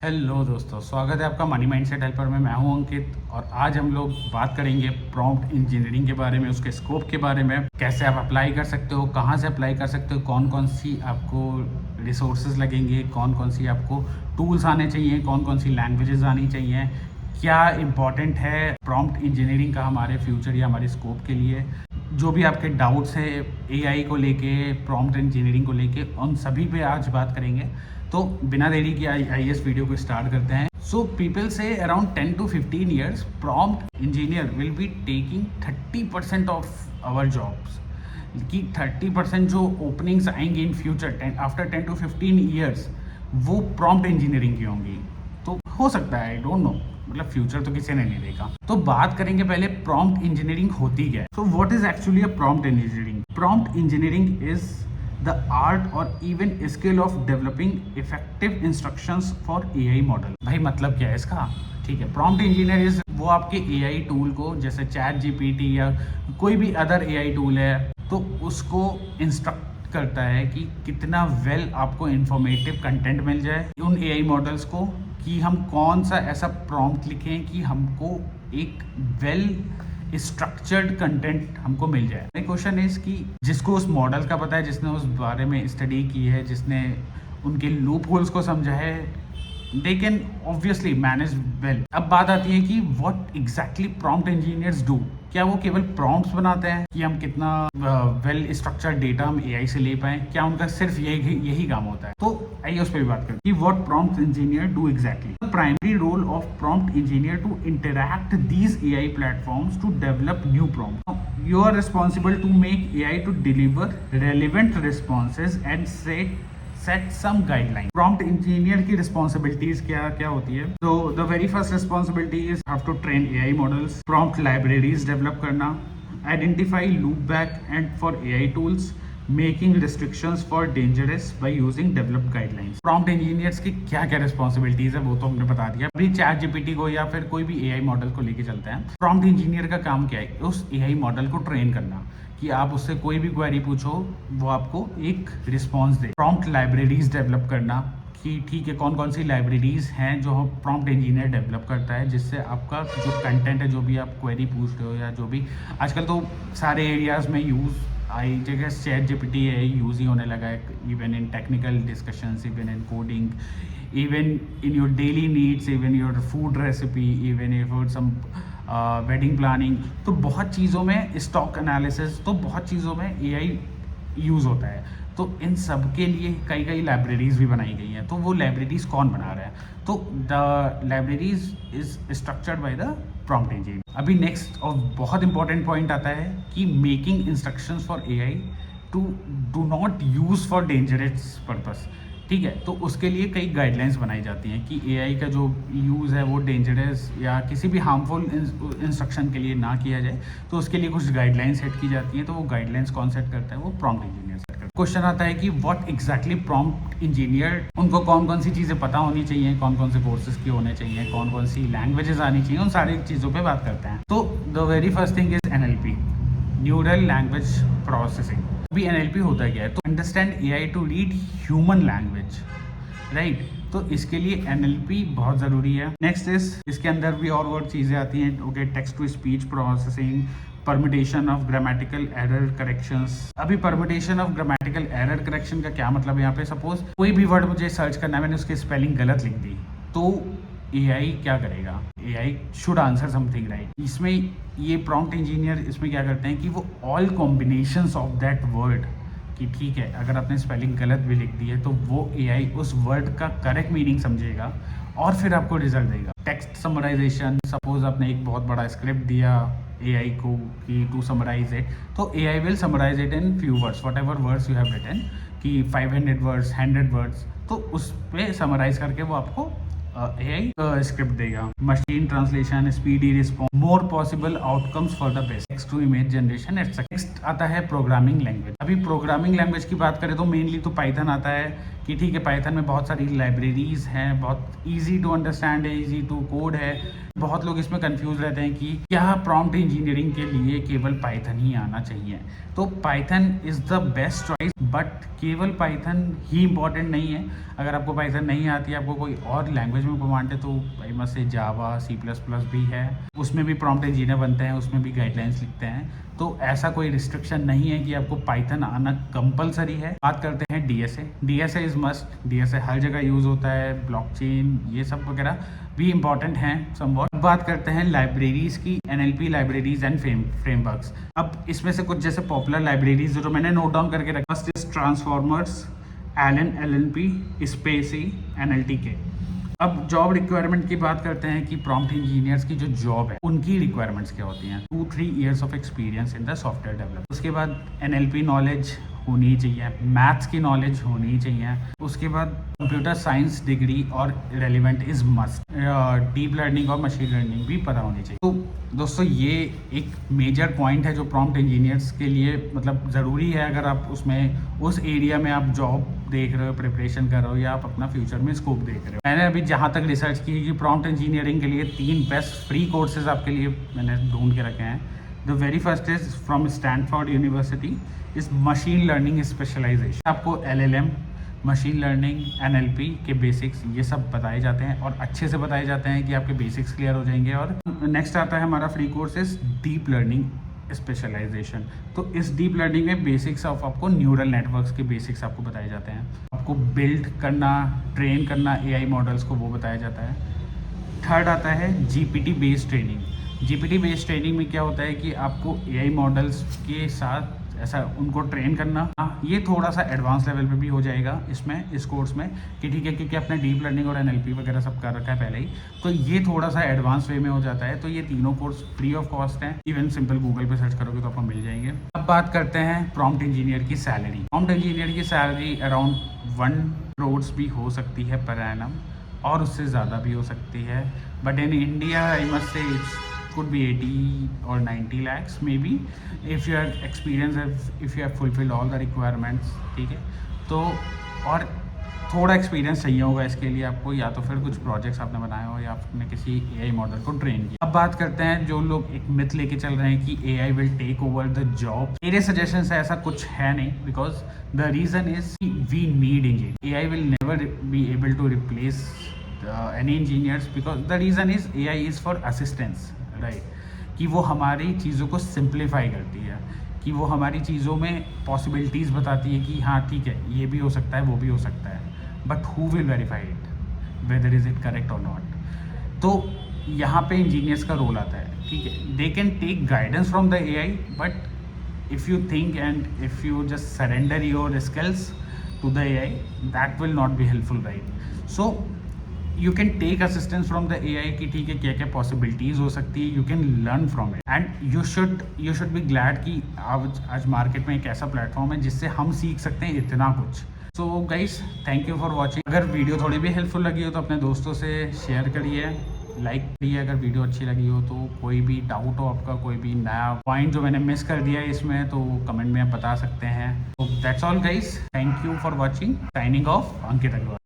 Hello दोस्तों, स्वागत है आपका मनी माइंडसेट हेल्पर में। मैं हूं अंकित और आज हम लोग बात करेंगे प्रॉम्प्ट इंजीनियरिंग के बारे में, उसके स्कोप के बारे में, कैसे आप अप्लाई कर सकते हो, कहां से अप्लाई कर सकते हो, कौन कौन सी आपको रिसोर्सेज लगेंगे, कौन कौन सी आपको टूल्स आने चाहिए, कौन कौन सी लैंग्वेजेस आनी चाहिए, क्या इंपॉर्टेंट है प्रॉम्प्ट इंजीनियरिंग का हमारे फ्यूचर या हमारे स्कोप के लिए। जो भी आपके डाउट्स है एआई को लेके, प्रॉम्प्ट इंजीनियरिंग को लेके, उन सभी पे आज बात करेंगे। तो बिना देरी के आइए इस वीडियो को स्टार्ट करते हैं। So people say around 10 to 15 years prompt engineer will be taking 30% of our jobs, कि 30% जो ओपनिंग्स आएंगी in future after 10 to 15 years वो प्रॉम्प्ट इंजीनियरिंग की होंगी। तो हो सकता है, आई डोंट नो, मतलब फ्यूचर तो किसी ने नहीं देखा। तो बात करेंगे पहले प्रॉम्प्ट इंजीनियरिंग होती क्या है। So what is actually a prompt engineering? Prompt engineering is the art or even skill of developing effective instructions for AI model। भाई मतलब क्या है इसका? ठीक है, प्रॉम्प्ट इंजीनियर इज वो आपके AI टूल को, जैसे चैट जीपीटी या कोई भी अदर AI टूल है, तो उसको इंस्ट्रक्ट करता है कि कितना वेल आपको इंफॉर्मेटिव कंटेंट मिल जाए उन AI मॉडल्स को, कि हम कौन सा ऐसा प्रॉम्प्ट लिखें कि हमको एक वेल स्ट्रक्चर्ड कंटेंट हमको मिल जाए। मेरा क्वेश्चन इज कि जिसको उस मॉडल का पता है, जिसने उस बारे में स्टडी की है, जिसने उनके लूप होल्स को समझा है, they can obviously manage well. अब बात आती है कि what exactly prompt engineers do. क्या वो केवल प्रॉम्प्ट्स बनाते हैं कि हम कितना वेल स्ट्रक्चर्ड डेटा हम एआई से ले पाएं? क्या उनका सिर्फ यही काम होता है? तो आइए उस पर भी बात करें कि what prompt engineer do exactly. The primary role of prompt engineer to interact these AI platforms to develop new prompt. You are responsible to make AI to deliver relevant responses and set some guidelines। Prompt engineer की responsibilities क्या होती है? So the very first responsibility is have to train AI models, prompt libraries develop करना, identify loopback and for AI tools, making restrictions for dangerous by using developed guidelines. Prompt engineers की क्या क्या responsibilities है वो तो हमने बता दिया। अभी चैट जीपीटी को या फिर कोई भी एआई मॉडल को लेके चलते हैं। प्रॉम्प्ट इंजीनियर का काम क्या है? उस एआई मॉडल को ट्रेन करना, कि आप उससे कोई भी क्वेरी पूछो वो आपको एक रिस्पॉन्स दे। प्रॉम्प्ट लाइब्रेरीज डेवलप करना, कि ठीक है कौन कौन सी लाइब्रेरीज हैं जो प्रॉम्प्ट इंजीनियर डेवलप करता है, जिससे आपका जो कंटेंट है, जो भी आप क्वेरी पूछ रहे हो या जो भी आजकल तो सारे एरियाज में यूज़ आई जगह चैट जीपीटी है यूज़ ही होने लगा है, even in technical discussions, even in coding, even in your daily needs, even your food recipe, even for some wedding planning. तो बहुत चीज़ों में, स्टॉक एनालिसिस, तो बहुत चीज़ों में एआई यूज़ होता है। तो इन सब के लिए कई कई लाइब्रेरीज भी बनाई गई हैं। तो वो लाइब्रेरीज कौन बना रहा है? तो the libraries is structured by the prompt engineer. अभी नेक्स्ट और बहुत इंपॉर्टेंट पॉइंट आता है कि making instructions for AI to do not use for dangerous purpose. ठीक है, तो उसके लिए कई गाइडलाइंस बनाई जाती हैं कि एआई का जो यूज़ है वो डेंजरस या किसी भी हार्मफुल इंस्ट्रक्शन के लिए ना किया जाए। तो उसके लिए कुछ गाइडलाइंस सेट की जाती हैं। तो वो गाइडलाइंस कौन सेट करता है? वो प्रॉम्प्ट इंजीनियर सेट करता है। क्वेश्चन आता है कि व्हाट एग्जैक्टली प्रॉम्प्ट इंजीनियर, उनको कौन कौन सी चीज़ें पता होनी चाहिए, कौन कौन से कोर्सेज के होने चाहिए, कौन कौन सी लैंग्वेजेस आनी चाहिए, उन सारी चीज़ों पर बात करते हैं। तो the very first thing is NLP, neural language processing. अभी एनएलपी होता क्या है? तो understand AI to read human language, right. तो इसके लिए एनएलपी बहुत ज़रूरी है। नेक्स्ट इज, इसके अंदर भी और चीज़ें आती हैं। Okay, text to speech processing, permutation of grammatical error corrections. अभी permutation of grammatical error correction का क्या मतलब है? यहाँ पे सपोज कोई भी वर्ड मुझे सर्च करना है, मैंने उसकी स्पेलिंग गलत लिख दी, तो एआई क्या करेगा? AI should answer something, right. इसमें ये प्रॉम्प्ट इंजीनियर इसमें क्या करते हैं कि वो all combinations of that word, कि ठीक है अगर आपने स्पेलिंग गलत भी लिख दी है तो वो एआई उस वर्ड का करेक्ट मीनिंग समझेगा और फिर आपको रिजल्ट देगा। टेक्स्ट समराइजेशन, सपोज आपने एक बहुत बड़ा स्क्रिप्ट दिया एआई को कि टू समराइज इट, तो AI will summarize it in few words, whatever words you have written, कि 500 वर्ड्स, 100 वर्ड्स, तो उस पर समराइज करके वो आपको एआई स्क्रिप्ट देगा। Machine translation, speedy response, more possible outcomes for the best, text to image generation etcetera. Next आता है प्रोग्रामिंग लैंग्वेज। अभी प्रोग्रामिंग लैंग्वेज की बात करें तो मेनली तो पाइथन आता है, कि ठीक है पाइथन में बहुत सारी लाइब्रेरीज हैं, बहुत ईजी टू अंडरस्टैंड है, ईजी टू कोड है। बहुत लोग इसमें कंफ्यूज रहते हैं कि क्या प्रॉम्प्ट इंजीनियरिंग के लिए केवल पाइथन ही आना चाहिए? तो Python is the best choice but केवल पाइथन ही इम्पॉर्टेंट नहीं है। अगर आपको पाइथन नहीं आती है, आपको कोई और लैंग्वेज में कमांड है, तो I must say Java, C++ भी है, उसमें भी प्रॉम्प्ट इंजीनियर बनते हैं, उसमें भी गाइडलाइंस लिखते हैं। तो ऐसा कोई रिस्ट्रिक्शन नहीं है कि आपको पाइथन आना कंपलसरी है। बात करते हैं DSA। DSA is must. DSA हर जगह यूज़ होता है, ब्लॉकचेन ये सब वगैरह भी इम्पॉर्टेंट हैं समवॉट। बात करते हैं लाइब्रेरीज की, NLP लाइब्रेरीज एंड फ्रेमवर्क्स। अब इसमें से कुछ जैसे पॉपुलर लाइब्रेरीज जो मैंने नोट डाउन करके रखा, first is transformers, LLP, spacy, NLTK। अब जॉब रिक्वायरमेंट की बात करते हैं कि प्रॉम्प्ट इंजीनियर्स की जो जॉब है उनकी रिक्वायरमेंट्स क्या होती हैं। 2-3 years of experience in the software development. उसके बाद NLP नॉलेज होनी चाहिए, मैथ्स की नॉलेज होनी चाहिए। उसके बाद कंप्यूटर साइंस डिग्री और relevant is must. Deep learning और मशीन लर्निंग भी पता होनी चाहिए। तो दोस्तों ये एक मेजर पॉइंट है जो प्रॉम्प्ट इंजीनियर्स के लिए मतलब ज़रूरी है। अगर आप उसमें उस एरिया में आप जॉब देख रहे हो, प्रिपरेशन कर रहे हो, या आप अपना फ्यूचर में स्कोप देख रहे हो। मैंने अभी जहाँ तक रिसर्च की कि प्रॉम्प्ट इंजीनियरिंग के लिए 3 बेस्ट फ्री कोर्सेज आपके लिए मैंने ढूंढ के रखे हैं। The very first is from Stanford University is machine learning specialization. आपको LLM, मशीन लर्निंग, NLP के बेसिक्स ये सब बताए जाते हैं और अच्छे से बताए जाते हैं कि आपके बेसिक्स क्लियर हो जाएंगे। और नेक्स्ट आता है हमारा free course is deep learning specialization. तो इस डीप लर्निंग में बेसिक्स ऑफ आपको न्यूरल नेटवर्क्स के बेसिक्स आपको बताए जाते हैं। आपको बिल्ड करना, ट्रेन करना AI मॉडल्स को, वो बताया जाता है। थर्ड आता है GPT based training. GPT based training में क्या होता है कि आपको AI मॉडल्स के साथ ऐसा उनको ट्रेन करना। ये थोड़ा सा एडवांस लेवल पे भी हो जाएगा इसमें, इस कोर्स में, कि ठीक है, क्योंकि आपने डीप लर्निंग और NLP वगैरह सब कर रखा है पहले ही, तो ये थोड़ा सा एडवांस वे में हो जाता है। तो ये तीनों कोर्स फ्री ऑफ कॉस्ट हैं। इवन सिंपल गूगल पे सर्च करोगे तो आपको मिल जाएंगे। अब बात करते हैं प्रॉम्प्ट इंजीनियर की सैलरी। प्रॉम्प्ट इंजीनियर की सैलरी अराउंड 1 करोड़ भी हो सकती है पर एनम, और उससे ज़्यादा भी हो सकती है। But in India I must say it's could be 80 or 90 lakhs maybe if you are experienced, if you have fulfilled all the requirements। ठीक है, तो और थोड़ा एक्सपीरियंस चाहिए होगा इसके लिए आपको, या तो फिर कुछ प्रोजेक्ट्स आपने बनाए हो या आपने किसी AI मॉडल को ट्रेन किया। अब बात करते हैं जो लोग एक मिथ लेके चल रहे हैं कि AI will take over the job. मेरे सजेशन से ऐसा कुछ है नहीं, because the reason is we need engineer. AI will never be able to replace any engineers because the reason is AI is for assistance, right? कि वो हमारी चीज़ों को सिंप्लीफाई करती है, कि वो हमारी चीज़ों में पॉसिबिलिटीज़ बताती है कि हाँ ठीक है, ये भी हो सकता है, वो भी हो सकता है, but who will verify it whether is it correct और नॉट। तो यहाँ पे इंजीनियर्स का रोल आता है, ठीक है। They can take guidance from the AI, but if you think and if you just surrender your skills to the AI, that will not be helpful, right? So you can take assistance from the AI कि ठीक है क्या क्या possibilities हो सकती है, you can learn from it and you should be glad कि आज मार्केट में एक ऐसा प्लेटफॉर्म है जिससे हम सीख सकते हैं इतना कुछ। So guys, thank you for watching. अगर वीडियो थोड़ी भी हेल्पफुल लगी हो तो अपने दोस्तों से शेयर करिए, लाइक करिए अगर वीडियो अच्छी लगी हो तो। कोई भी डाउट हो आपका, कोई भी नया पॉइंट जो मैंने मिस कर दिया है इसमें, तो कमेंट में आप बता सकते हैं। तो that's all guys, thank you for watching. Signing off, Ankit Agarwal.